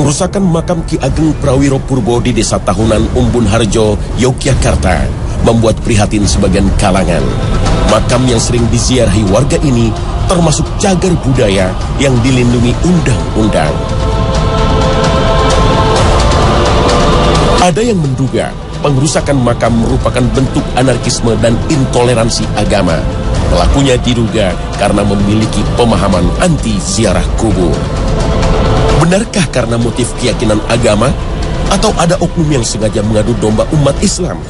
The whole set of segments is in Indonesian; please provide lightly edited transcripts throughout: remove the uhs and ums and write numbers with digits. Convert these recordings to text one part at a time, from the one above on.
Pengrusakan makam Ki Ageng Prawiro Purbo di Desa Tahunan Umbun Harjo, Yogyakarta membuat prihatin sebagian kalangan. Makam yang sering diziarahi warga ini termasuk cagar budaya yang dilindungi undang-undang. Ada yang menduga pengrusakan makam merupakan bentuk anarkisme dan intoleransi agama. Pelakunya diduga karena memiliki pemahaman anti ziarah kubur. Benarkah karena motif keyakinan agama atau ada oknum yang sengaja mengadu domba umat Islam?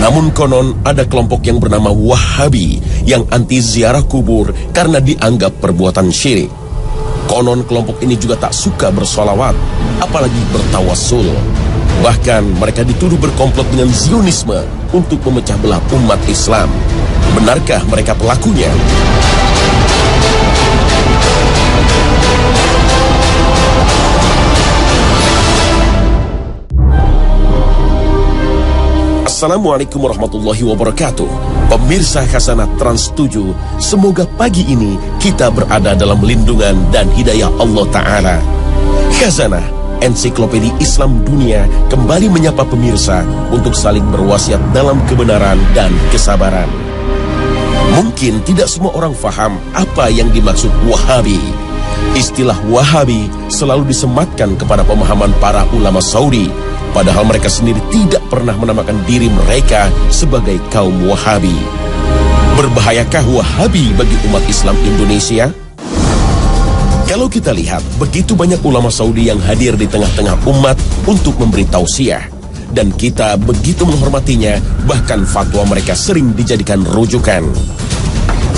Namun konon ada kelompok yang bernama Wahabi yang anti ziarah kubur karena dianggap perbuatan syirik. Konon kelompok ini juga tak suka bersolawat, apalagi bertawassul. Bahkan mereka dituduh berkomplot dengan Zionisme untuk memecah belah umat Islam. Benarkah mereka pelakunya? Assalamualaikum warahmatullahi wabarakatuh. Pemirsa Khazanah Trans 7, semoga pagi ini kita berada dalam lindungan dan hidayah Allah Ta'ala. Khazanah, ensiklopedia Islam dunia, kembali menyapa pemirsa untuk saling berwasiat dalam kebenaran dan kesabaran. Mungkin tidak semua orang faham apa yang dimaksud Wahabi. Istilah Wahabi selalu disematkan kepada pemahaman para ulama Saudi, padahal mereka sendiri tidak pernah menamakan diri mereka sebagai kaum Wahabi. Berbahayakah Wahabi bagi umat Islam Indonesia? Kalau kita lihat, begitu banyak ulama Saudi yang hadir di tengah-tengah umat untuk memberi tausiah. Dan kita begitu menghormatinya, bahkan fatwa mereka sering dijadikan rujukan.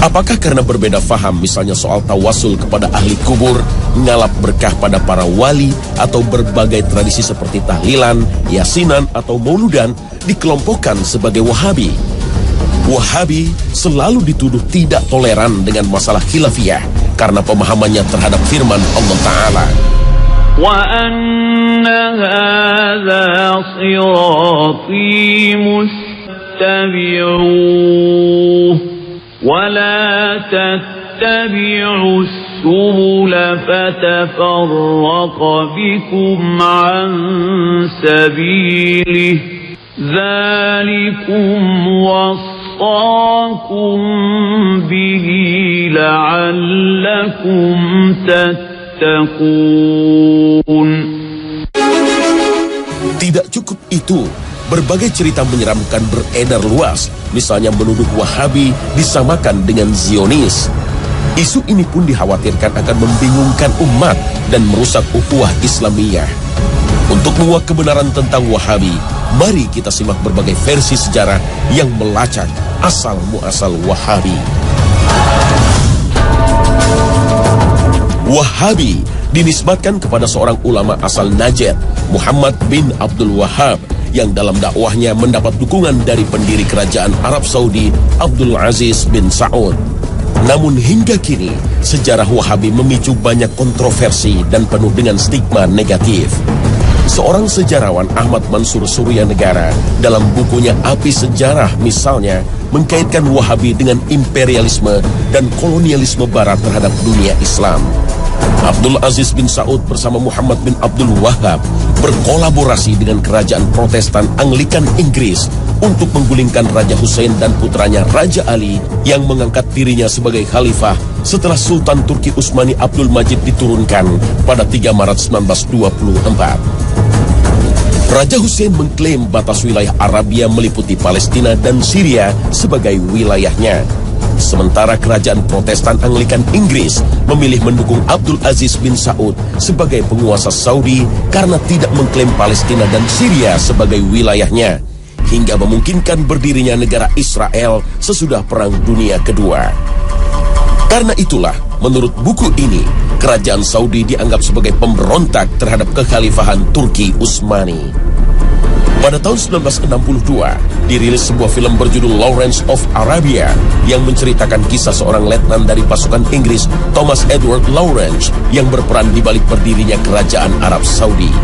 Apakah karena berbeda faham, misalnya soal tawasul kepada ahli kubur, ngalap berkah pada para wali, atau berbagai tradisi seperti tahlilan, yasinan, atau mauludan dikelompokkan sebagai Wahabi? Wahabi selalu dituduh tidak toleran dengan masalah khilafiyah karena pemahamannya terhadap firman Allah Ta'ala. وَأَنَّ هَذَا صِرَاطِي مُسْتَبِعُوهُ وَلَا تَتَّبِعُوا السُّبُلَ فَتَفَرَّقَ بِكُمْ عَنْ سَبِيلِهِ ذَلِكُمْ وَصَّاكُمْ بِهِ لَعَلَّكُمْ تَتَّقُونَ. Tidak cukup itu, berbagai cerita menyeramkan beredar luas, misalnya menuduh Wahabi disamakan dengan Zionis. Isu ini pun dikhawatirkan akan membingungkan umat dan merusak ukhuwah Islamiyah. Untuk menguak kebenaran tentang Wahabi, mari kita simak berbagai versi sejarah yang melacak asal-muasal Wahabi. Wahabi dinisbatkan kepada seorang ulama asal Najd, Muhammad bin Abdul Wahhab, yang dalam dakwahnya mendapat dukungan dari pendiri kerajaan Arab Saudi, Abdul Aziz bin Saud. Namun hingga kini, sejarah Wahabi memicu banyak kontroversi dan penuh dengan stigma negatif. Seorang sejarawan, Ahmad Mansur Suryanegara, dalam bukunya Api Sejarah misalnya, mengkaitkan Wahabi dengan imperialisme dan kolonialisme Barat terhadap dunia Islam. Abdul Aziz bin Saud bersama Muhammad bin Abdul Wahhab berkolaborasi dengan kerajaan Protestan Anglikan Inggris untuk menggulingkan Raja Hussein dan putranya Raja Ali yang mengangkat dirinya sebagai khalifah setelah Sultan Turki Utsmani Abdul Majid diturunkan pada 3 Maret 1924. Raja Hussein mengklaim batas wilayah Arabia meliputi Palestina dan Syria sebagai wilayahnya. Sementara kerajaan Protestan Anglikan Inggris memilih mendukung Abdul Aziz bin Saud sebagai penguasa Saudi karena tidak mengklaim Palestina dan Syria sebagai wilayahnya, hingga memungkinkan berdirinya negara Israel sesudah Perang Dunia Kedua. Karena itulah, menurut buku ini, kerajaan Saudi dianggap sebagai pemberontak terhadap kekhalifahan Turki Utsmani. Pada tahun 1962, dirilis sebuah film berjudul Lawrence of Arabia yang menceritakan kisah seorang letnan dari pasukan Inggris, Thomas Edward Lawrence, yang berperan di balik berdirinya kerajaan Arab Saudi.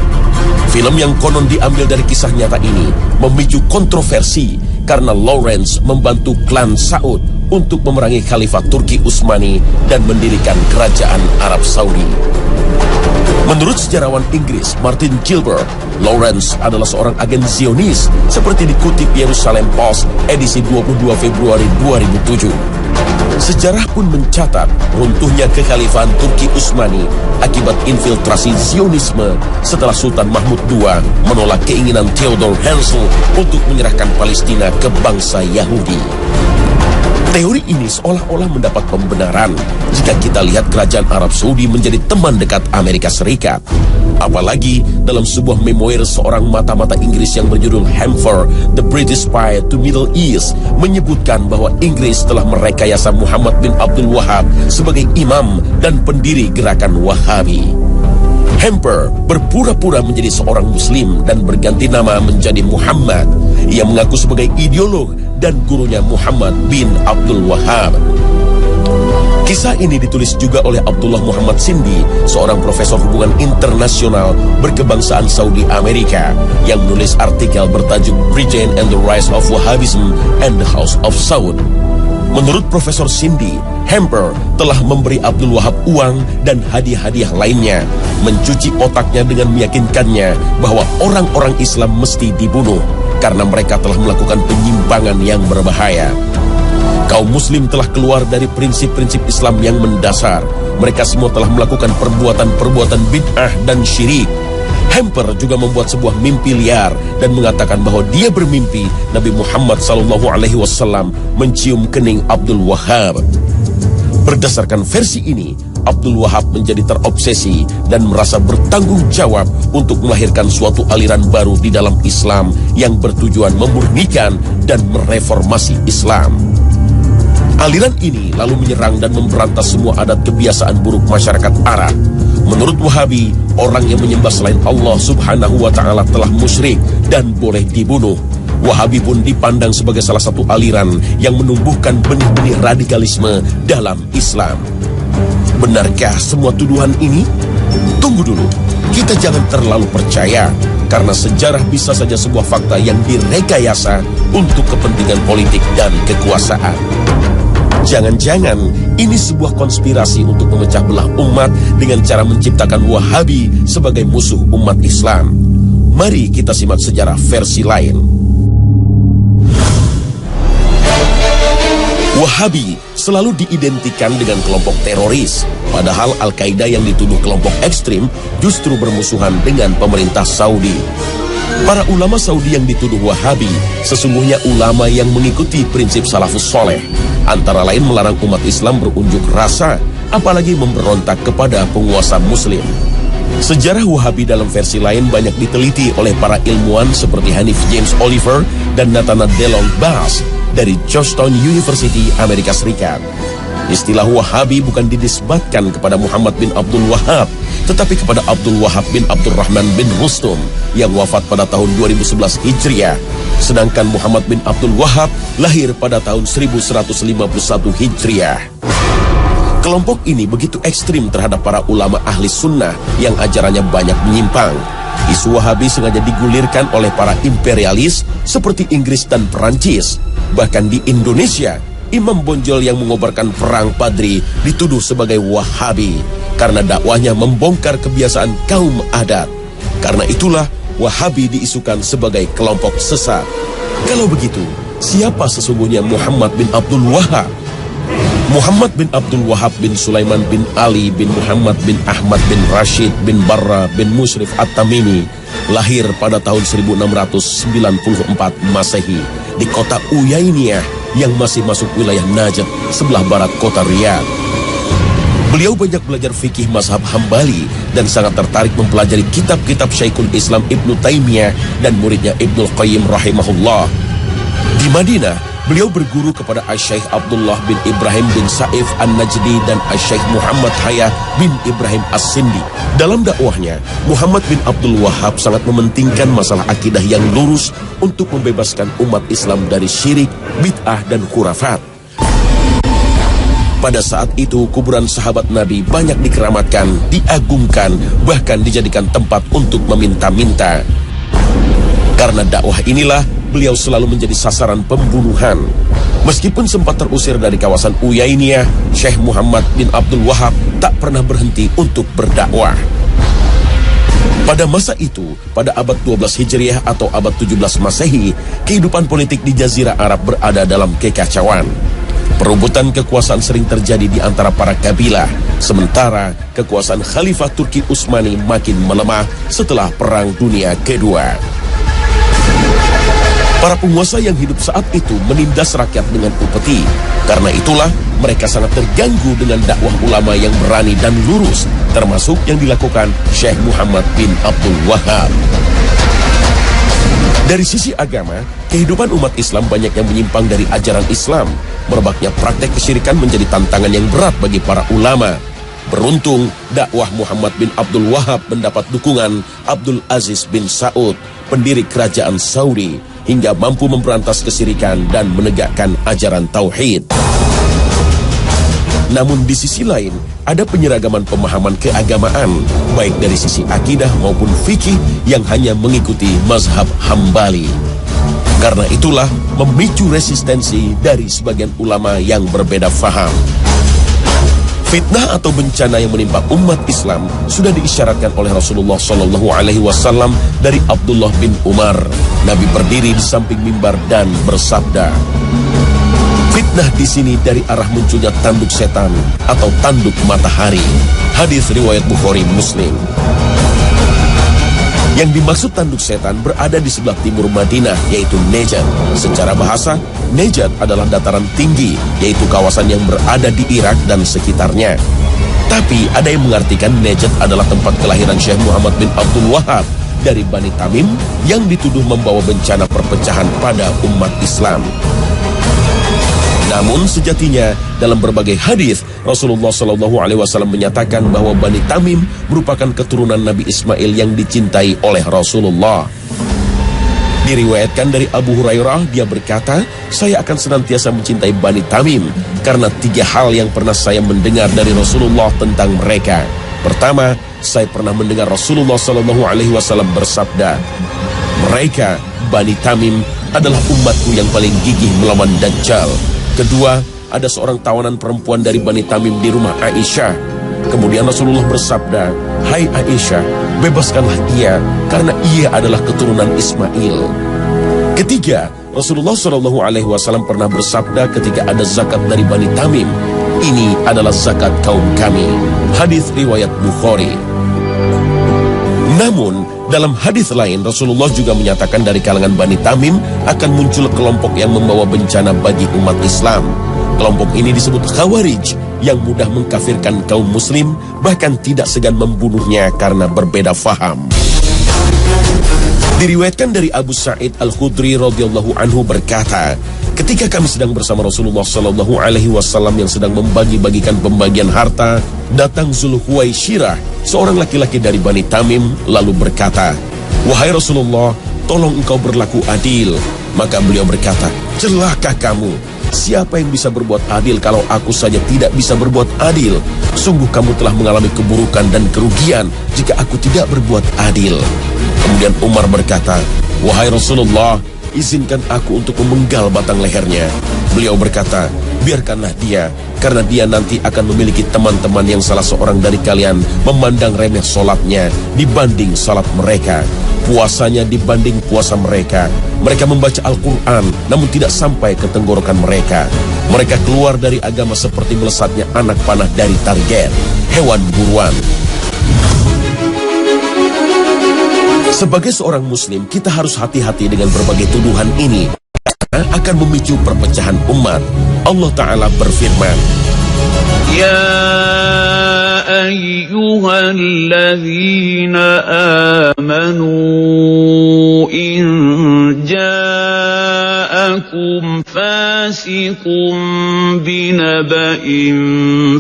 Film yang konon diambil dari kisah nyata ini memicu kontroversi karena Lawrence membantu klan Saud untuk memerangi Khalifah Turki Utsmani dan mendirikan kerajaan Arab Saudi. Menurut sejarawan Inggris Martin Gilbert, Lawrence adalah seorang agen Zionis seperti dikutip Jerusalem Post edisi 22 Februari 2007. Sejarah pun mencatat runtuhnya kekhalifahan Turki Utsmani akibat infiltrasi Zionisme setelah Sultan Mahmud II menolak keinginan Theodor Herzl untuk menyerahkan Palestina ke bangsa Yahudi. Teori ini seolah-olah mendapat pembenaran jika kita lihat kerajaan Arab Saudi menjadi teman dekat Amerika Serikat. Apalagi dalam sebuah memoir seorang mata-mata Inggris yang berjudul Hamfer, The British Spy to Middle East, menyebutkan bahwa Inggris telah merekayasa Muhammad bin Abdul Wahab sebagai imam dan pendiri gerakan Wahabi. Hamper berpura-pura menjadi seorang muslim dan berganti nama menjadi Muhammad. Ia mengaku sebagai ideolog dan gurunya Muhammad bin Abdul Wahab. Kisah ini ditulis juga oleh Abdullah Muhammad Sindi, seorang profesor hubungan internasional berkebangsaan Saudi Amerika, yang menulis artikel bertajuk Britain and the Rise of Wahhabism and the House of Saud. Menurut Profesor Sindi, Hamper telah memberi Abdul Wahab uang dan hadiah-hadiah lainnya, mencuci otaknya dengan meyakinkannya bahwa orang-orang Islam mesti dibunuh karena mereka telah melakukan penyimpangan yang berbahaya. Kaum muslim telah keluar dari prinsip-prinsip Islam yang mendasar. Mereka semua telah melakukan perbuatan-perbuatan bid'ah dan syirik. Hamper juga membuat sebuah mimpi liar dan mengatakan bahwa dia bermimpi Nabi Muhammad SAW mencium kening Abdul Wahab. Berdasarkan versi ini, Abdul Wahab menjadi terobsesi dan merasa bertanggung jawab untuk melahirkan suatu aliran baru di dalam Islam yang bertujuan memurnikan dan mereformasi Islam. Aliran ini lalu menyerang dan memberantas semua adat kebiasaan buruk masyarakat Arab. Menurut Wahabi, orang yang menyembah selain Allah Subhanahu wa Ta'ala telah musyrik dan boleh dibunuh. Wahabi pun dipandang sebagai salah satu aliran yang menumbuhkan benih-benih radikalisme dalam Islam. Benarkah semua tuduhan ini? Tunggu dulu, kita jangan terlalu percaya, karena sejarah bisa saja sebuah fakta yang direkayasa untuk kepentingan politik dan kekuasaan. Jangan-jangan ini sebuah konspirasi untuk memecah belah umat dengan cara menciptakan Wahabi sebagai musuh umat Islam. Mari kita simak sejarah versi lain. Wahabi selalu diidentikan dengan kelompok teroris, padahal Al-Qaeda yang dituduh kelompok ekstrim justru bermusuhan dengan pemerintah Saudi. Para ulama Saudi yang dituduh Wahabi sesungguhnya ulama yang mengikuti prinsip salafus soleh, antara lain melarang umat Islam berunjuk rasa, apalagi memberontak kepada penguasa muslim. Sejarah Wahabi dalam versi lain banyak diteliti oleh para ilmuwan seperti Hanif James Oliver dan Nathanael Delon Bass dari Georgetown University, Amerika Serikat. Istilah Wahabi bukan dinisbatkan kepada Muhammad bin Abdul Wahab, tetapi kepada Abdul Wahab bin Abdurrahman bin Rustum yang wafat pada tahun 2011 Hijriah. Sedangkan Muhammad bin Abdul Wahab lahir pada tahun 1151 Hijriah. Kelompok ini begitu ekstrim terhadap para ulama ahli sunnah yang ajarannya banyak menyimpang. Isu Wahabi sengaja digulirkan oleh para imperialis seperti Inggris dan Perancis. Bahkan di Indonesia, Imam Bonjol yang mengobarkan perang Padri dituduh sebagai Wahabi karena dakwahnya membongkar kebiasaan kaum adat. Karena itulah Wahabi diisukan sebagai kelompok sesat. Kalau begitu, siapa sesungguhnya Muhammad bin Abdul Wahab? Muhammad bin Abdul Wahab bin Sulaiman bin Ali bin Muhammad bin Ahmad bin Rashid bin Barra bin Musrif At-Tamimi lahir pada tahun 1694 Masehi di kota Uyainiyah yang masih masuk wilayah Najd sebelah barat kota Riyadh. Beliau banyak belajar fikih mazhab Hambali dan sangat tertarik mempelajari kitab-kitab Syekhul Islam Ibnu Taimiyah dan muridnya Ibnul Qayyim rahimahullah. Di Madinah, beliau berguru kepada Asy-Syaikh Abdullah bin Ibrahim bin Saif An-Najdi dan Asy-Syaikh Muhammad Hayah bin Ibrahim As-Sindi. Dalam dakwahnya, Muhammad bin Abdul Wahab sangat mementingkan masalah akidah yang lurus untuk membebaskan umat Islam dari syirik, bid'ah, dan khurafat. Pada saat itu, kuburan sahabat Nabi banyak dikeramatkan, diagungkan, bahkan dijadikan tempat untuk meminta-minta. Karena dakwah inilah, beliau selalu menjadi sasaran pembunuhan. Meskipun sempat terusir dari kawasan Uyainiyah, Syekh Muhammad bin Abdul Wahab tak pernah berhenti untuk berdakwah. Pada masa itu, pada abad 12 Hijriah atau abad 17 Masehi, kehidupan politik di Jazirah Arab berada dalam kekacauan. Perebutan kekuasaan sering terjadi di antara para kabilah, sementara kekuasaan Khalifah Turki Utsmani makin melemah setelah Perang Dunia Kedua. Para penguasa yang hidup saat itu menindas rakyat dengan upeti. Karena itulah mereka sangat terganggu dengan dakwah ulama yang berani dan lurus, termasuk yang dilakukan Syekh Muhammad bin Abdul Wahab. Dari sisi agama, kehidupan umat Islam banyak yang menyimpang dari ajaran Islam. Merebaknya praktek kesyirikan menjadi tantangan yang berat bagi para ulama. Beruntung, dakwah Muhammad bin Abdul Wahab mendapat dukungan Abdul Aziz bin Saud, pendiri kerajaan Saudi, hingga mampu memberantas kesyirikan dan menegakkan ajaran tauhid. Namun di sisi lain, ada penyeragaman pemahaman keagamaan, baik dari sisi akidah maupun fikih yang hanya mengikuti mazhab Hambali. Karena itulah memicu resistensi dari sebagian ulama yang berbeda faham. Fitnah atau bencana yang menimpa umat Islam sudah diisyaratkan oleh Rasulullah SAW dari Abdullah bin Umar. Nabi berdiri di samping mimbar dan bersabda, "Fitnah di sini dari arah munculnya tanduk setan atau tanduk matahari." Hadis riwayat Bukhari Muslim. Yang dimaksud tanduk setan berada di sebelah timur Madinah, yaitu Najd. Secara bahasa, Najd adalah dataran tinggi, yaitu kawasan yang berada di Irak dan sekitarnya. Tapi ada yang mengartikan Najd adalah tempat kelahiran Syekh Muhammad bin Abdul Wahab dari Bani Tamim yang dituduh membawa bencana perpecahan pada umat Islam. Namun sejatinya dalam berbagai hadis Rasulullah SAW menyatakan bahwa Bani Tamim merupakan keturunan Nabi Ismail yang dicintai oleh Rasulullah. Diriwayatkan dari Abu Hurairah, dia berkata, "Saya akan senantiasa mencintai Bani Tamim karena 3 hal yang pernah saya mendengar dari Rasulullah tentang mereka. Pertama, saya pernah mendengar Rasulullah SAW bersabda, 'Mereka, Bani Tamim, adalah umatku yang paling gigih melawan Dajjal.' Kedua, ada seorang tawanan perempuan dari Bani Tamim di rumah Aisyah. Kemudian Rasulullah bersabda, 'Hai Aisyah, bebaskanlah ia karena ia adalah keturunan Ismail.' Ketiga, Rasulullah SAW pernah bersabda ketika ada zakat dari Bani Tamim, 'Ini adalah zakat kaum kami.' Hadis riwayat Bukhari. Namun, dalam hadis lain Rasulullah juga menyatakan dari kalangan Bani Tamim akan muncul kelompok yang membawa bencana bagi umat Islam. Kelompok ini disebut Khawarij, yang mudah mengkafirkan kaum muslim, bahkan tidak segan membunuhnya karena berbeda faham. Diriwayatkan dari Abu Sa'id Al-Khudri radhiyallahu anhu berkata, ketika kami sedang bersama Rasulullah SAW yang sedang membagi-bagikan pembagian harta, datang Zulhuwaisyrah, seorang laki-laki dari Bani Tamim, lalu berkata, "Wahai Rasulullah, tolong engkau berlaku adil." Maka beliau berkata, "Celaka kamu, siapa yang bisa berbuat adil kalau aku saja tidak bisa berbuat adil? Sungguh kamu telah mengalami keburukan dan kerugian jika aku tidak berbuat adil." Kemudian Umar berkata, "Wahai Rasulullah, izinkan aku untuk memenggal batang lehernya." Beliau berkata, "Biarkanlah dia, karena dia nanti akan memiliki teman-teman yang salah seorang dari kalian memandang remeh solatnya dibanding salat mereka, puasanya dibanding puasa mereka. Mereka membaca Al-Quran, namun tidak sampai ke tenggorokan mereka. Mereka keluar dari agama seperti melesatnya anak panah dari target, hewan buruan." Sebagai seorang muslim, kita harus hati-hati dengan berbagai tuduhan ini, akan memicu perpecahan umat. Allah Ta'ala berfirman, "Ya ayyuhalladzina amanu in ja'akum fasiqun binaba'in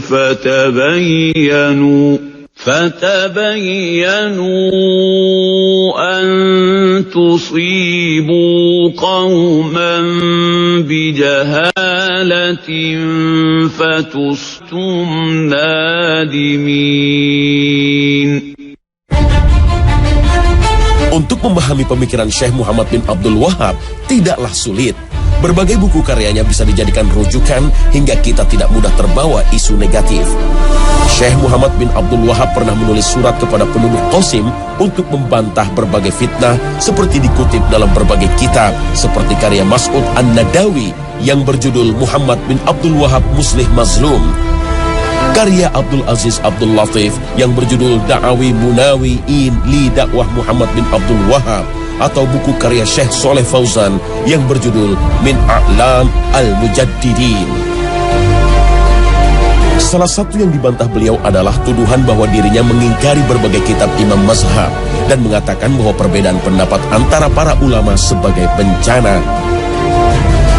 فتبينوا أن تصيبوا قوما بجهالة فتصبحوا نادمين. Untuk memahami pemikiran Syekh Muhammad bin Abdul Wahab tidaklah sulit. Berbagai buku karyanya bisa dijadikan rujukan hingga kita tidak mudah terbawa isu negatif. Syekh Muhammad bin Abdul Wahab pernah menulis surat kepada penduduk Qasim untuk membantah berbagai fitnah seperti dikutip dalam berbagai kitab seperti karya Mas'ud An-Nadawi yang berjudul Muhammad bin Abdul Wahab Muslih Mazlum, karya Abdul Aziz Abdul Latif yang berjudul Da'awi Munawi'in li Dakwah Muhammad bin Abdul Wahab, atau buku karya Syekh Soleh Fauzan yang berjudul Min A'lam Al-Mujaddidin. Salah satu yang dibantah beliau adalah tuduhan bahwa dirinya mengingkari berbagai kitab imam mazhab dan mengatakan bahwa perbedaan pendapat antara para ulama sebagai bencana.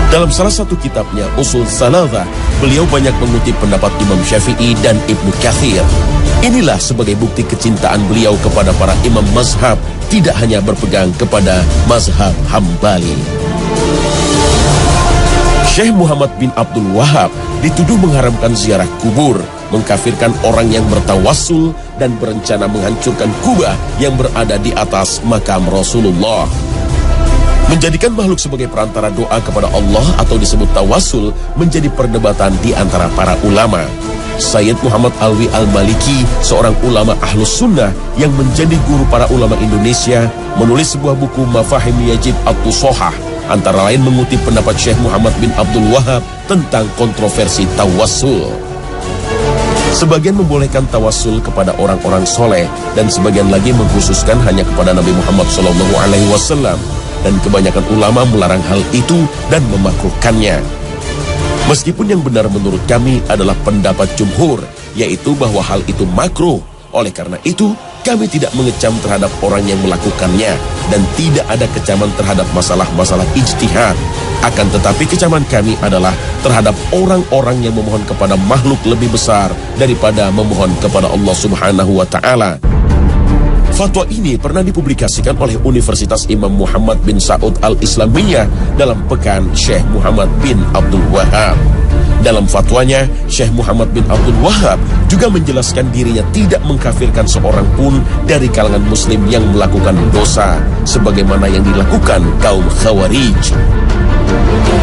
Dalam salah satu kitabnya, Usul Salatah, beliau banyak mengutip pendapat Imam Syafi'i dan Ibnu Katsir. Inilah sebagai bukti kecintaan beliau kepada para imam mazhab, tidak hanya berpegang kepada mazhab Hambali. Syekh Muhammad bin Abdul Wahab dituduh mengharamkan ziarah kubur, mengkafirkan orang yang bertawassul, dan berencana menghancurkan kubah yang berada di atas makam Rasulullah. Menjadikan makhluk sebagai perantara doa kepada Allah atau disebut tawassul menjadi perdebatan di antara para ulama. Sayyid Muhammad Alwi Al-Maliki, seorang ulama Ahlus Sunnah yang menjadi guru para ulama Indonesia, menulis sebuah buku Mafahim Yajib At-Tusohah, antara lain mengutip pendapat Syekh Muhammad bin Abdul Wahab tentang kontroversi tawassul. Sebagian membolehkan tawassul kepada orang-orang soleh, dan sebagian lagi mengkhususkan hanya kepada Nabi Muhammad SAW. Dan kebanyakan ulama melarang hal itu dan memakruhkannya. Meskipun yang benar menurut kami adalah pendapat jumhur, yaitu bahwa hal itu makruh. Oleh karena itu, kami tidak mengecam terhadap orang yang melakukannya, dan tidak ada kecaman terhadap masalah-masalah ijtihad. Akan tetapi kecaman kami adalah terhadap orang-orang yang memohon kepada makhluk lebih besar daripada memohon kepada Allah Subhanahu wa Ta'ala. Fatwa ini pernah dipublikasikan oleh Universitas Imam Muhammad bin Saud Al-Islamiyah dalam Pekan Syekh Muhammad bin Abdul Wahab. Dalam fatwanya, Syekh Muhammad bin Abdul Wahab juga menjelaskan dirinya tidak mengkafirkan seorang pun dari kalangan muslim yang melakukan dosa, sebagaimana yang dilakukan kaum Khawarij.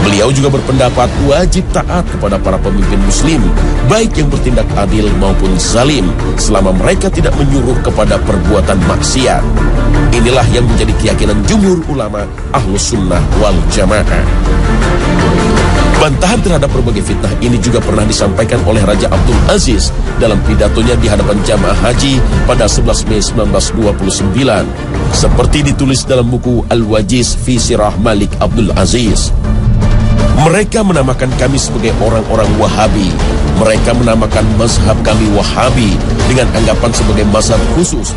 Beliau juga berpendapat wajib taat kepada para pemimpin muslim, baik yang bertindak adil maupun zalim, selama mereka tidak menyuruh kepada perbuatan maksiat. Inilah yang menjadi keyakinan jumhur ulama Ahlus Sunnah wal Jamaah. Bantahan terhadap berbagai fitnah ini juga pernah disampaikan oleh Raja Abdul Aziz dalam pidatonya di hadapan jamaah haji pada 11 Mei 1929, seperti ditulis dalam buku Al-Wajiz fi Sirah Malik Abdul Aziz. Mereka menamakan kami sebagai orang-orang Wahabi. Mereka menamakan mazhab kami Wahabi dengan anggapan sebagai mazhab khusus.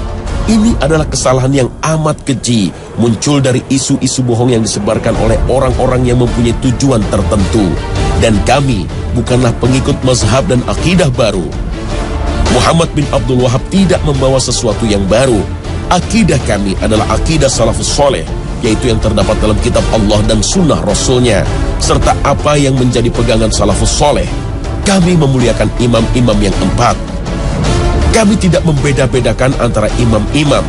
Ini adalah kesalahan yang amat keji, muncul dari isu-isu bohong yang disebarkan oleh orang-orang yang mempunyai tujuan tertentu. Dan kami bukanlah pengikut mazhab dan akidah baru. Muhammad bin Abdul Wahab tidak membawa sesuatu yang baru. Akidah kami adalah akidah salafus soleh, yaitu yang terdapat dalam kitab Allah dan sunnah Rasulnya, serta apa yang menjadi pegangan salafus soleh. Kami memuliakan imam-imam yang 4. Kami tidak membeda-bedakan antara imam-imam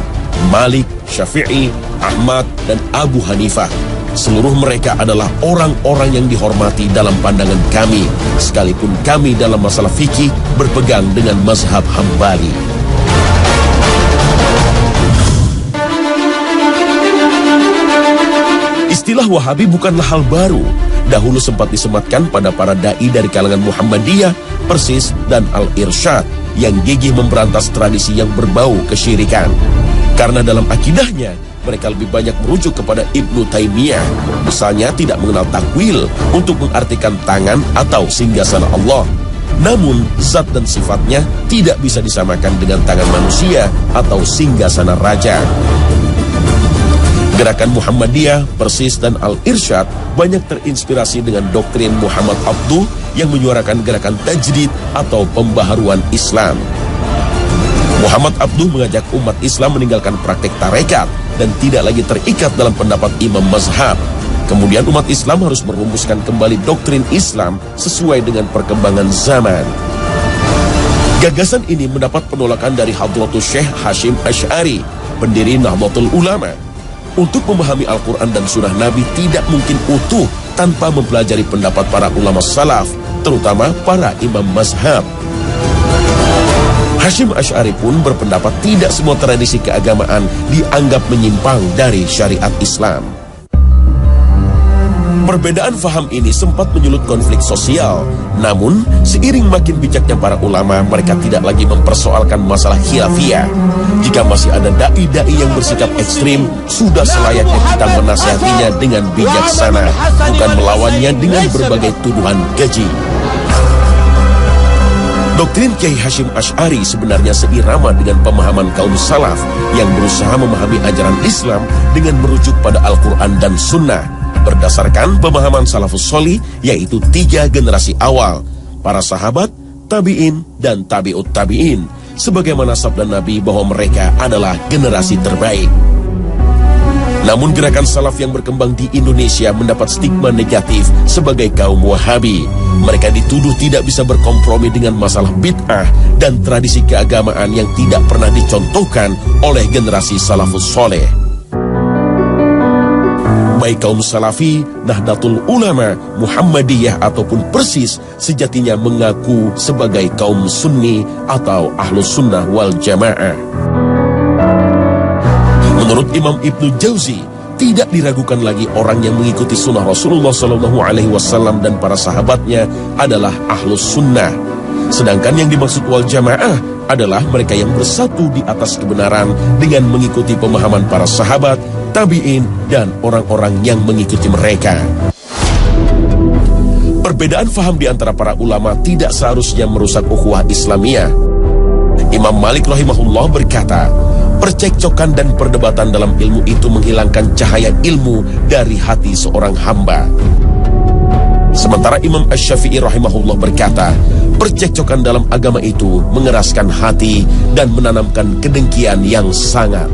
Malik, Syafi'i, Ahmad, dan Abu Hanifah. Seluruh mereka adalah orang-orang yang dihormati dalam pandangan kami, sekalipun kami dalam masalah fikih berpegang dengan mazhab Hambali. Istilah Wahabi bukanlah hal baru. Dahulu sempat disematkan pada para da'i dari kalangan Muhammadiyah, Persis, dan Al-Irsyad yang gigih memberantas tradisi yang berbau kesyirikan. Karena dalam akidahnya, mereka lebih banyak merujuk kepada Ibnu Taimiyah. Misalnya tidak mengenal takwil untuk mengartikan tangan atau singgasana Allah. Namun, zat dan sifatnya tidak bisa disamakan dengan tangan manusia atau singgasana raja. Gerakan Muhammadiyah, Persis, dan Al-Irsyad banyak terinspirasi dengan doktrin Muhammad Abduh yang menyuarakan gerakan tajdid atau pembaharuan Islam. Muhammad Abduh mengajak umat Islam meninggalkan praktek tarekat dan tidak lagi terikat dalam pendapat imam mazhab. Kemudian umat Islam harus merumuskan kembali doktrin Islam sesuai dengan perkembangan zaman. Gagasan ini mendapat penolakan dari Hadratus Syekh Hashim Asy'ari, pendiri Nahdlatul Ulama. Untuk memahami Al-Quran dan Sunnah Nabi tidak mungkin utuh tanpa mempelajari pendapat para ulama salaf, terutama para imam mazhab. Hasyim Asy'ari pun berpendapat tidak semua tradisi keagamaan dianggap menyimpang dari syariat Islam. Perbedaan faham ini sempat menyulut konflik sosial. Namun, seiring makin bijaknya para ulama, mereka tidak lagi mempersoalkan masalah khilafiyah. Jika masih ada dai-dai yang bersikap ekstrim, sudah selayaknya kita menasihatinya dengan bijaksana, bukan melawannya dengan berbagai tuduhan keji. Doktrin Kiai Hasyim Asy'ari sebenarnya seirama dengan pemahaman kaum salaf yang berusaha memahami ajaran Islam dengan merujuk pada Al-Quran dan Sunnah, berdasarkan pemahaman salafus sholih, yaitu 3 generasi awal, para sahabat, tabi'in, dan tabi'ut tabi'in, sebagaimana sabda Nabi bahwa mereka adalah generasi terbaik. Namun gerakan salaf yang berkembang di Indonesia mendapat stigma negatif sebagai kaum Wahabi. Mereka dituduh tidak bisa berkompromi dengan masalah bid'ah dan tradisi keagamaan yang tidak pernah dicontohkan oleh generasi salafus soleh. Baik kaum Salafi, Nahdlatul Ulama, Muhammadiyah ataupun Persis sejatinya mengaku sebagai kaum Sunni atau Ahlus Sunnah wal Jamaah. Menurut Imam Ibnu Jauzi, tidak diragukan lagi orang yang mengikuti sunnah Rasulullah SAW dan para sahabatnya adalah Ahlus Sunnah. Sedangkan yang dimaksud wal Jamaah adalah mereka yang bersatu di atas kebenaran dengan mengikuti pemahaman para sahabat, tabi'in, dan orang-orang yang mengikuti mereka. Perbedaan faham di antara para ulama tidak seharusnya merusak ukhuwah Islamiyah. Imam Malik rahimahullah berkata, percekcokan dan perdebatan dalam ilmu itu menghilangkan cahaya ilmu dari hati seorang hamba. Sementara Imam Asy-Syafi'i rahimahullah berkata, percekcokan dalam agama itu mengeraskan hati dan menanamkan kedengkian yang sangat.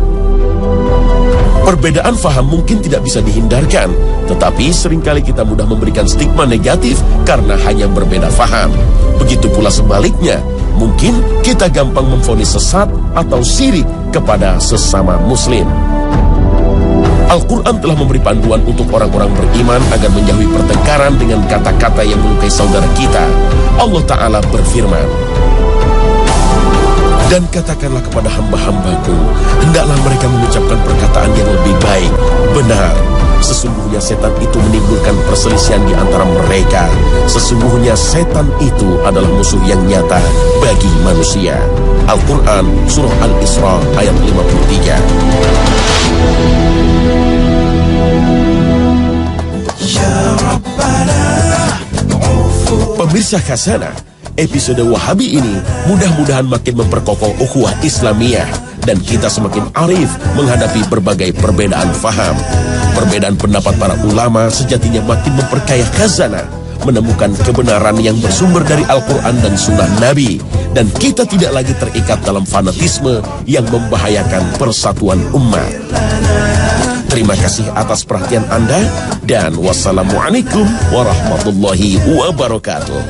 Perbedaan faham mungkin tidak bisa dihindarkan, tetapi seringkali kita mudah memberikan stigma negatif karena hanya berbeda faham. Begitu pula sebaliknya, mungkin kita gampang memvonis sesat atau syirik kepada sesama muslim. Al-Quran telah memberi panduan untuk orang-orang beriman agar menjauhi pertengkaran dengan kata-kata yang melukai saudara kita. Allah Ta'ala berfirman, dan katakanlah kepada hamba-hambaku, hendaklah mereka mengucapkan perkataan yang lebih baik. Benar, sesungguhnya setan itu menimbulkan perselisihan di antara mereka. Sesungguhnya setan itu adalah musuh yang nyata bagi manusia. Al-Quran, Surah Al-Isra, ayat 53. Pemirsa Khazanah, episode Wahabi ini mudah-mudahan makin memperkokoh ukhuwah Islamiyah dan kita semakin arif menghadapi berbagai perbedaan faham. Perbedaan pendapat para ulama sejatinya makin memperkaya Khazanah, menemukan kebenaran yang bersumber dari Al-Quran dan Sunnah Nabi, dan kita tidak lagi terikat dalam fanatisme yang membahayakan persatuan umat. Terima kasih atas perhatian Anda, dan wassalamualaikum warahmatullahi wabarakatuh.